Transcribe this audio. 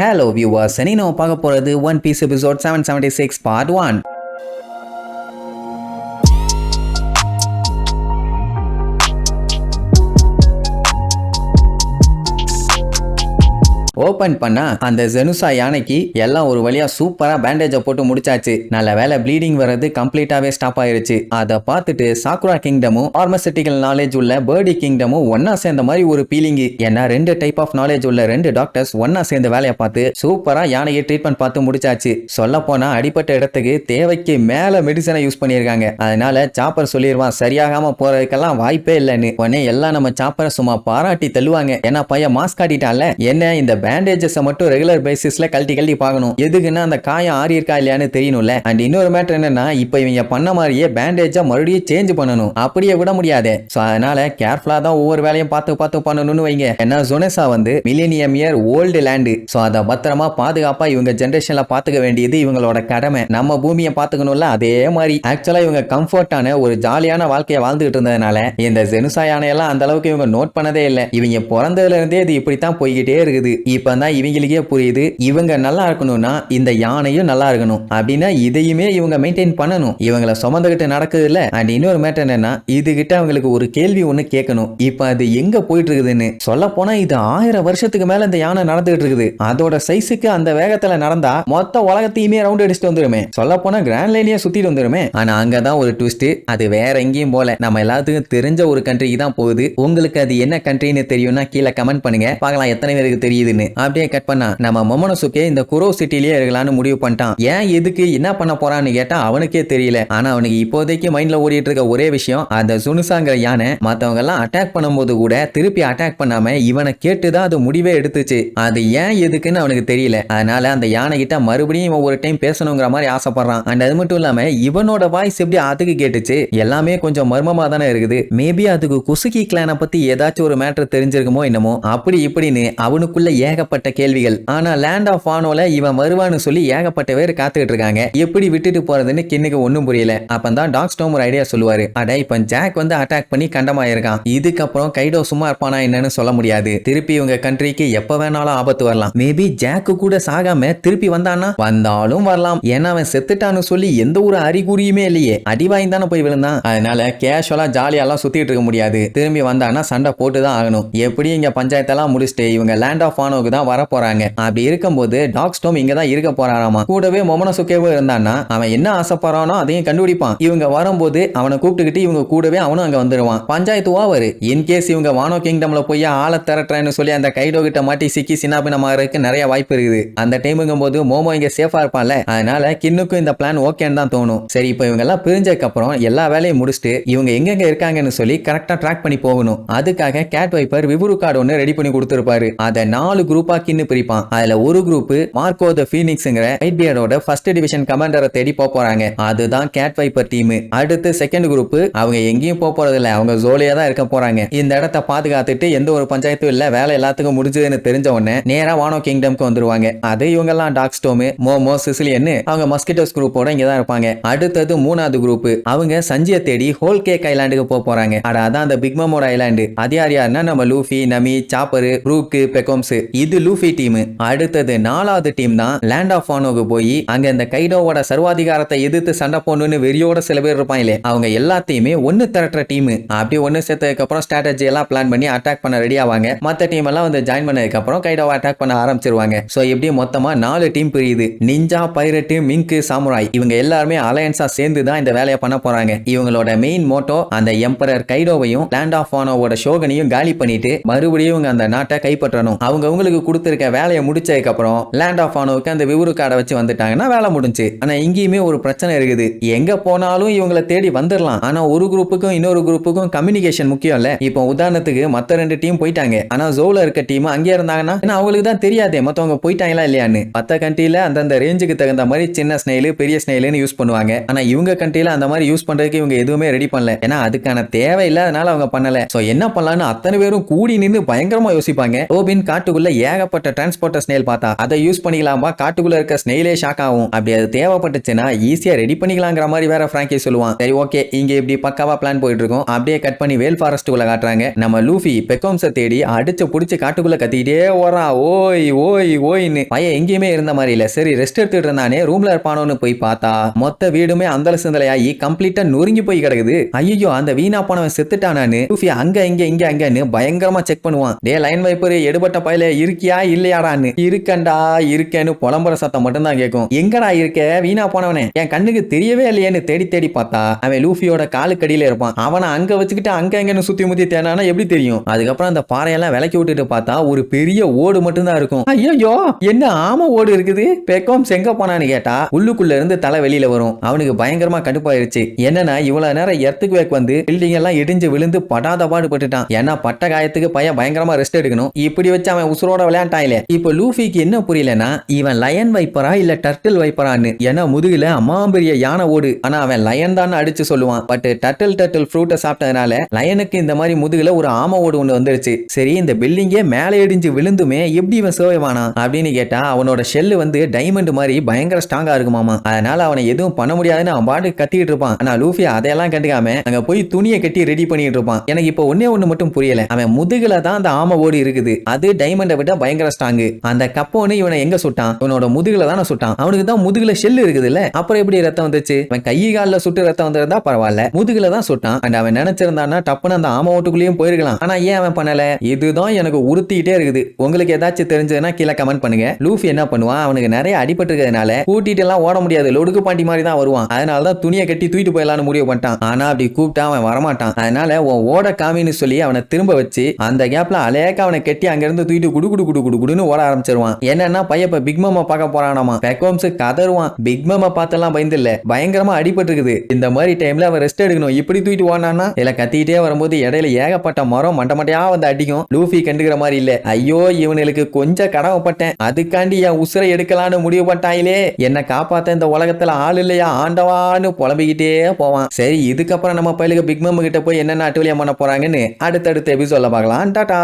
Hello viewers, இனி நம்ம பார்க்க போறது One Piece episode 776 part 1. Open பண்ணா அந்த ஜெனுசா யானைக்கு எல்லாம் ஒரு வழியா சூப்பரா பேண்டேஜை போட்டு முடிச்சாச்சு. நல்ல வேலை ப்ளீடிங் வர்றது கம்ப்ளீட்டாவே ஸ்டாப் ஆயிருச்சு. அதை பார்த்துட்டு சாக்குரா கிங்டமும் பார்மசூட்டிக்கல் நாலேஜ் உள்ள பேர்டி கிங்டமும் ஒன்னா சேர்ந்த மாதிரி ஒரு ஃபீலிங். ஏன்னா ரெண்டு டைப் ஆஃப் நாலேஜ் உள்ள ரெண்டு டாக்டர்ஸ் ஒன்னா சேர்ந்து வேலையை பார்த்து சூப்பரா யானையை ட்ரீட்மெண்ட் பார்த்து முடிச்சாச்சு. சொல்ல போனா அடிப்பட்ட இடத்துக்கு தேவைக்கு மேல மெடிசனை யூஸ் பண்ணியிருக்காங்க. அதனால சாப்பர் சொல்லிடுவான் சரியாகாம போறதுக்கெல்லாம் வாய்ப்பே இல்லைன்னு. உடனே எல்லாம் நம்ம சாப்பரை சும்மா பாராட்டி தள்ளுவாங்க. ஏன்னா பையன் மாஸ்க் காட்டிட்டால, என்ன இந்த பேண்டேஜஸ் மட்டும் ரெகுலர் பேசிஸ்ல கழட்டி பார்க்கணும். எதுக்குன்னா அந்த காயம் ஆறி இருக்கா இல்லையான்னு தெரியணும்ல. அண்ட் இன்னொரு மேட்டர் என்னன்னா, இப்ப இவங்க பண்ண மாதிரியே பேண்டேஜா மறுபடியும் சேஞ்ச் பண்ணணும். அப்படியே விட முடியாது. சோ அதனால கேர்ஃபுல்லா தான் ஒவ்வொரு வேலையும் பார்த்து பண்ணணும்னு வைங்க. ஏன்னா ஜொனேசா வந்து millennium year old land. So அதை பத்திரமா பாதுகாப்பா இவங்க ஜெனரேஷன்ல பாத்துக்க வேண்டியது இவங்களோட கடமை. நம்ம பூமியை பாத்துக்கணும்ல, அதே மாதிரி ஆக்சுவலா இவங்க கம்ஃபர்டான ஒரு ஜாலியான வாழ்க்கையை வாழ்ந்துகிட்டு இருந்ததுனால இந்த ஜெனுசா யானையெல்லாம் அந்த அளவுக்கு இவங்க நோட் பண்ணதே இல்லை. இவங்க பிறந்ததுல இருந்தே இது இப்படித்தான் போய்கிட்டே இருக்குது. இப்பதான் இவங்களுக்கே புரியுது, இவங்க நல்லா இருக்கணும்னா இந்த யானையும் நல்லா இருக்கணும். அப்படின்னா இதையுமே இவங்க மெயின்டைன் பண்ணணும். இவங்களை சுமந்துகிட்டு நடக்குது இல்ல. அண்ட் இன்னொரு மேட்டர் என்னன்னா, இது கிட்ட அவங்களுக்கு ஒரு கேள்வி ஒண்ணு கேட்கணும். இப்ப அது எங்க போயிட்டு இருக்குதுன்னு. சொல்ல போனா இது 1000 வருஷத்துக்கு மேல இந்த யானை நடந்துகிட்டு இருக்குது. அதோட சைஸுக்கு அந்த வேகத்துல நடந்தா மொத்த உலகத்தையுமே ரவுண்ட் அடிச்சுட்டு வந்துருமே. சொல்ல போனா கிராண்ட் லைனே சுத்திட்டு வந்துருமே. ஆனா அங்கதான் ஒரு ட்விஸ்ட். அது வேற எங்கேயும் போல, நம்ம எல்லாத்துக்கும் தெரிஞ்ச ஒரு கண்ட்ரிக்கு தான் போகுது. உங்களுக்கு அது என்ன கண்ட்ரின்னு தெரியும்னா கீழே கமெண்ட் பண்ணுங்க, பார்க்கலாம் எத்தனை பேருக்கு தெரியுதுன்னு. அப்படியே கட் பண்ணா நம்ம மொமோனோசுகே இந்த குரோ சிட்டிலேயே இருக்கலாம்னு முடிவு பண்ணிட்டான். ஏன் எதுக்கு என்ன பண்ண போறான்னு கேட்டா அவனுக்கே தெரியல. ஆனா அவனுக்கு இப்போதைக்கு மைண்ட்ல ஓடிட்டு இருக்க ஒரே விஷயம், அந்த சுனுசாங்கிற யானை மத்தவங்க எல்லாம் அட்டாக் பண்ணும்போது கூட திருப்பி அட்டாக் பண்ணாம இவனை கேட்டுதான் அது முடிவே எடுத்துச்சு. அது ஏன் எதுக்குன்னு அவனுக்கு தெரியல. அதனால அந்த யானை கிட்ட மறுபடியும் இவன் ஒரு டைம் பேசணுங்கிற மாதிரி ஆசைப்படுறான். அண்ட் அது மட்டும் இல்லாம இவனோட வாய்ஸ் எப்படி அதுக்கு கேட்டுச்சு, எல்லாமே கொஞ்சம் மர்மமா தானே இருக்குது. மேபி அதுக்கு குசுகி கிளானை பத்தி ஏதாச்சும் ஒரு மேட்டர் தெரிஞ்சிருக்குமோ என்னமோ, அப்படி இப்படின்னு அவனுக்குள்ள ஏகப்பட்ட கேள்விகள். ஆனா லேண்ட் ஆஃப் வானோல இவன் வருவான்னு சொல்லி ஏகப்பட்ட பேர் காத்துக்கிட்டு இருக்காங்க. எப்படி விட்டுட்டு போறதுன்னு கிண்ணுக்கு ஒண்ணும் புரியல. அப்பதான் டாக் ஸ்டோம் ஒரு ஐடியா சொல்லுவாரு. அட இப்ப ஜாக் வந்து அட்டாக் பண்ணி கண்டமாயிருக்கான். இதுக்கப்புறம் கைடோ சும்மா இருப்பானா என்னன்னு சொல்ல முடியாது. திருப்பி இவங்க கண்ட்ரிக்கு எப்ப வேணாலும் ஆபத்து வரலாம். மேபி ஜாக்கு கூட சாகாம திருப்பி வந்தானா, வந்தாலும் வரலாம். ஏன்னா அவன் செத்துட்டான்னு சொல்லி எந்த ஒரு அறிகுறியுமே இல்லையே. அடிவாயும் தானே போய் விழுந்தான். அதனால கேஷுவலா ஜாலியெல்லாம் சுத்திட்டு இருக்க முடியாது. திரும்பி வந்தானா சண்டை போட்டுதான் ஆகணும். எப்படி இங்க பஞ்சாயத்தெல்லாம் முடிச்சுட்டு இவங்க லேண்ட் ஆஃப் வானோக்கு தான் வர போறாங்க. அப்படி இருக்கும்போது டாக் ஸ்டோம் இங்க தான் இருக்க போறாராமா. கூடவே மொமோனோசுகேவும் இருந்தான்னா அவன் என்ன ஆசைப்படுறானோ அதையும் கண்டுபிடிப்பான். இவங்க வரும்போது அவனை கூப்பிட்டுக்கிட்டு இவங்க கூடவே அவனும் அங்க வந்துருவான். பஞ்சாயத்து ஓவர். இன்கேஸ் இவங்க வானோ கிங்டம்ல போய் ஆள திரட்டுறேன்னு சொல்லி அந்த கைடோ கிட்ட மாட்டி சிக்கி சின்னாபினமாறதுக்கு நிறைய வாய்ப்பு இருக்குது. அந்த டைமுங்கும் போது மோமோ இங்க சேஃபா இருப்பான்ல. அதனால கின்னுக்கும் இந்த பிளான் ஓகேன்னு தான் தோணும். சரி இப்ப இவங்க எல்லாம் பிரிஞ்சதுக்கு அப்புறம் எல்லா வேலையும் முடிச்சுட்டு இவங்க எங்கெங்க இருக்காங்கன்னு சொல்லி கரெக்டா ட்ராக் பண்ணி போகணும். அதுக்காக கேட் வைப்பர் விபுரு கார்டு ஒன்னு ரெடி பண்ணி கொடுத்திருப்பாரு. அதை 4 குரூப்பா கின்னு பிரிப்பான். அதுல ஒரு குரூப் மார்க்கோ தி ஃபீனிக்ஸ்ங்கற ஒயிட் பியர்டோட ஃபர்ஸ்ட் டிவிஷன் கமாண்டரை தேடி போறாங்க. அதுதான் கேட் வைப்பர் டீம். அடுத்து செகண்ட் குரூப் அவங்க எங்கேயும் போறது இல்ல, அவங்க ஜோலியா தான் இருக்க போறாங்க. இந்த இடத்தை பாதுகாத்துட்டு எந்த ஒரு பஞ்சாயத்தும் இல்ல, வேலை எல்லாத்துக்கும் முடிஞ்சதுன்னு தெரிஞ்ச உடனே நேரா வானோ கிங்டம்க்கு வந்துருவாங்க. அது இவங்க எல்லாம் டாக் ஸ்டோம், மோமோ, சிசிலியன் அவங்க மஸ்கிட்டோஸ் குரூப்போட இங்க தான் இருப்பாங்க. அடுத்தது மூணாவது குரூப் அவங்க சஞ்சியை தேடி ஹோல் கேக் ஐலாண்டுக்கு போறாங்க. அதான் அந்த பிக் மமோட ஐலாண்டு. அது யாருன்னா நம்ம லூஃபி, நமி, சாப்பர், ரூக், பெக்கோம்ஸ். இது லூஃபி டீம். அடுத்தது 4வது டீம் தான் லேண்ட் ஆஃப் வானோக்கு போய் அங்க இந்த கைடோவோட சர்வாதிகாரத்தை எதிர்த்து சண்டை போடணும்னு வெறியோட சில பேர் இருப்பாங்களே, அவங்க எல்லாத்தையுமே ஒன்னு திரட்டுற டீம். அப்படி ஒன்னு சேர்த்ததுக்கு அப்புறம் ஸ்ட்ராட்டஜி எல்லாம் பிளான் பண்ணி அட்டாக் பண்ண ரெடி ஆவாங்க. மத்த டீம் எல்லாம் வந்து ஜாயின் பண்ணதுக்கு அப்புறம் கைடோவை அட்டாக் பண்ண ஆரம்பிச்சிருவாங்க. சோ இப்படி மொத்தமா 4 டீம் பிரியுது. நிஞ்சா, பைரட், மிங்க், சாமுராய் இவங்க எல்லாருமே அலையன்ஸா சேர்ந்து தான் இந்த வேலையை பண்ண போறாங்க. இவங்களோட மெயின் மோட்டோ அந்த எம்பரர் கைடோவையும் லேண்ட் ஆஃப் வானோவோட ஷோகனையும் காலி பண்ணிட்டு மறுபடியும் அந்த நாட்டை கைப்பற்றணும். அவங்க அவங்களுக்கு கொடுத்திருக்க வேலையை முடிச்சதுக்கு அப்புறம் லேண்ட் ஆஃப் வானோவுக்கு அந்த விவரு கார்டை வச்சு வந்துட்டாங்கன்னா வேலை முடிஞ்சு. ஆனா இங்கேயுமே ஒரு பிரச்சனை இருக்குது. எங்க போனாலும் இவங்களை தேடி வந்துடலாம். ஆனா ஒரு குரூப்புக்கும் இன்னொரு குரூப்புக்கும் கம்யூனிகேஷன் முக்கியம் இல்ல. இப்போ உதாரணத்துக்கு மத்த 2 டீம் போயிட்டாங்க. ஆனா ஜோல இருக்க டீம் அங்கே இருந்தாங்கன்னா அவங்களுக்கு தான் தெரியாதே மத்தவங்க போயிட்டாங்களா இல்லையான்னு. மத்த கண்ட்ரில அந்தந்த ரேஞ்சுக்கு தகுந்த மாதிரி சின்ன ஸ்னெயில், பெரிய ஸ்னெயில்னு யூஸ் பண்ணுவாங்க. ஆனா இவங்க கண்ட்ரில அந்த மாதிரி யூஸ் பண்றதுக்கு இவங்க எதுவுமே ரெடி பண்ணல. ஏன்னா அதுக்கான தேவை இல்லாதனால அவங்க பண்ணல. சோ என்ன பண்ணலாம்னு அத்தனை பேரும் கூடி நின்று பயங்கரமா யோசிப்பாங்க. ரோபின் காட்டுக்குள்ள ஏகப்பட்ட டிரான்ஸ்போர்ட்டர் ஸ்னேல் பார்த்தா அதை யூஸ் பண்ணிக்கலாம்பா, காட்டுக்குள்ள இருக்க ஸ்னெயிலே ஷாக் ஆகும், அப்படி அது தேவைப்பட்டுச்சுன்னா ஈஸியா ரெடி பண்ணிக்கலாங்கிற மாதிரி வேற பிராங்கி சொல்லுவான். சரி ஓகே, இங்க இப்படி பக்காவா பிளான் போயிட்டு இருக்கும். அப்படியே கட் பண்ணி வேல் ஃபாரஸ்ட் உள்ள காட்டுறாங்க. நம்ம லூஃபி பெக்கோம்ஸை தேடி அடிச்சு புடிச்சு காட்டுக்குள்ள கத்திக்கிட்டே ஓடுறான், ஓய் ஓய் ஓய்னு. பையன் எங்கேயுமே இருந்த மாதிரி இல்ல. சரி ரெஸ்ட் எடுத்துட்டு இருந்தானே ரூம்ல இருப்பானோன்னு போய் பார்த்தா மொத்த வீடுமே அந்தல சிந்தலையாகி கம்ப்ளீட்டா நொறுங்கி போய் கிடக்குது. ஐயோ அந்த வீணா போனவன் செத்துட்டானான்னு லூஃபி அங்க இங்க அங்கன்னு பயங்கரமா செக் பண்ணுவான். டே லைன் வைப்பர் எடுபட்ட பையில இருக்கியா இல்லையாடான்னு. இருக்கண்டா இருக்கேன்னு புலம்புற சத்தம் மட்டும் தான் கேட்கும். எங்கடா இருக்க வீணா போனவனே, என் கண்ணுக்கு தெரியவே இல்லையேன்னு தேடி தேடி பார்த்தா அவன் லூஃபியோட காலுக்கடியில இருப்பான். அவனை அங்க வச்சுக்கிட்டு அங்க எங்கன்னு சுத்தி முத்தி தேனானா எப்படி தெரியும்? அதுக்கப்புறம் அந்த பாறையெல்லாம் விலக்கி விட்டுட்டு பார்த்தா ஒரு பெரிய ஓடு மட்டும் தான் இருக்கும். ஐயோ என்ன ஆம ஓடு இருக்குது. பெக்கோம்ஸ் எங்க போனான்னு கேட்டா உள்ளுக்குள்ள இருந்து தலை வெளியில வரும். அவனுக்கு பயங்கரமா கடுப்பாயிருச்சு. என்னன்னா இவ்வளவு நேரம் எர்த்துக்கு வேக் வந்து பில்டிங் எல்லாம் இடிஞ்சு விழுந்து படாத பாடுபட்டுட்டான். ஏன்னா பட்ட காயத்துக்கு பையன் பயங்கரமா ரெஸ்ட் எடுக்கணும். இப்படி வச்சு அவன் உசுரோட விளையாண்டாயில. இப்போ லூஃபிக்கு என்ன புரியலன்னா இவன் லயன் வைப்பரா இல்ல டர்ட்டில் வைப்பரான்னு. ஏன்னா முதுகுல அம்மாம்பெரிய யானை ஓடு, ஆனா அவன் லயன் தான் அடிச்சு சொல்லுவான். பட் டர்ட்டில் ஃப்ரூட்டை சாப்பிட்டதுனால லயனுக்கு இந்த மாதிரி முதுகுல ஒரு ஆம ஓடு ஒண்ணு வந்துருச்சு. சரி இந்த பில்டிங்கே மேலே இடிஞ்சு விழுந்துமே எப்படி இவன் சேவானா அப்படின்னு கேட்டா அவனோட ஷெல்லு வந்து டைமண்ட் மாதிரி பயங்கர ஸ்ட்ராங்கா இருக்குமாமா. அதனால அவனை எதுவும் பண்ண முடியாதுன்னு அவன் பாட்டு கத்திக்கிட்டு இருப்பான். ஆனா லூஃபி அதையெல்லாம் கண்டுக்காம அங்க போய் துணியை கட்டி ரெடி பண்ணிட்டு இருப்பான். எனக்கு இப்போ ஒண்ணு மட்டும் புரியல, அவன் முதுகுல தான் அந்த ஆம ஓடு இருக்குது, அது டைமண்டை விட பயங்கர ஸ்ட்ராங். அந்த கப்போன்னு இவனை எங்க சுட்டான்? இவனோட முதுகுல தானே சுட்டான். அவனுக்கு தான் முதுகுல ஷெல் இருக்குதுல்ல, அப்புறம் எப்படி ரத்தம் வந்துச்சு? அவன் கை காலில் சுட்டு ரத்தம் வந்திருந்தா பரவாயில்ல, முதுகுல தான் சுட்டான். அண்ட் அவன் நினைச்சிருந்தான்னா டப்புன்னு அந்த ஆம ஓட்டுக்குள்ளேயும் போயிருக்கலாம். ஆனா ஏன் அவன் பண்ணல? இதுதான் எனக்கு உறுத்திட்டே இருக்குது. உங்களுக்கு ஏதாச்சும் தெரிஞ்சதுன்னா கீழே கமெண்ட் பண்ணுங்க. லூஃபி என்ன பண்ணுவான், அவனுக்கு நிறைய அடிபட்டு இருக்கிறதுனால கூட்டிட்டு எல்லாம் ஓட முடியாது, லொடுக்கு பாண்டி மாதிரி தான் வருவான். அதனால தான் துணியை கட்டி தூக்கிட்டு போயிடலான்னு முடிவு பண்ணிட்டான். ஆனா அப்படி கூப்பிட்டா அவன் வரமாட்டான். அதனால ஓட காமின்னு சொல்லி அவனை திரும்ப வச்சு அந்த கேப்ல அலேக்க அவனை கட்டி அங்கிருந்து தூக்கிட்டு குடு குடு குடு குடு குடுன்னு ஓட ஆரம்பிச்சிருவான். என்னன்னா பையன் இப்ப பிக் மாமா பார்க்க போறானாமா. பெக்கோம்ஸ் கதறுவான். பிக் மாமா பார்த்தெல்லாம் பயந்து இல்ல, பயங்கரமா அடிபட்டு இருக்குது. இந்த மாதிரி டைம்ல அவன் ரெஸ்ட் எடுக்கணும். இப்படி தூக்கிட்டு ஓடானா இல்ல கத்திக்கிட்டே வரும்போது இடையில ஏகப்பட்ட மரம் மண்டமட்டையா வந்து அடிக்கும். லூஃபி கண்டுக்கிற மாதிரி இல்ல. ஐயோ இவனுக்கு கொஞ்சம் கடமைப்பட்டேன், அதுக்காண்டி என் உசுரை எடுக்கலான்னு முடிவு பண்ணிட்டாயிலே, என்ன காப்பாத்த இந்த உலகத்துல ஆள் இல்லையா ஆண்டவான்னு புலம்பிக்கிட்டே போவான். சரி இதுக்கப்புறம் நம்ம பையலுக்கு பிக் மாமா கிட்ட போய் என்னென்ன அட்டுவலியம் பண்ண போறாங்கன்னு அடுத்தடுத்த எபிசோட்ல பார்க்கலாம். டாடா.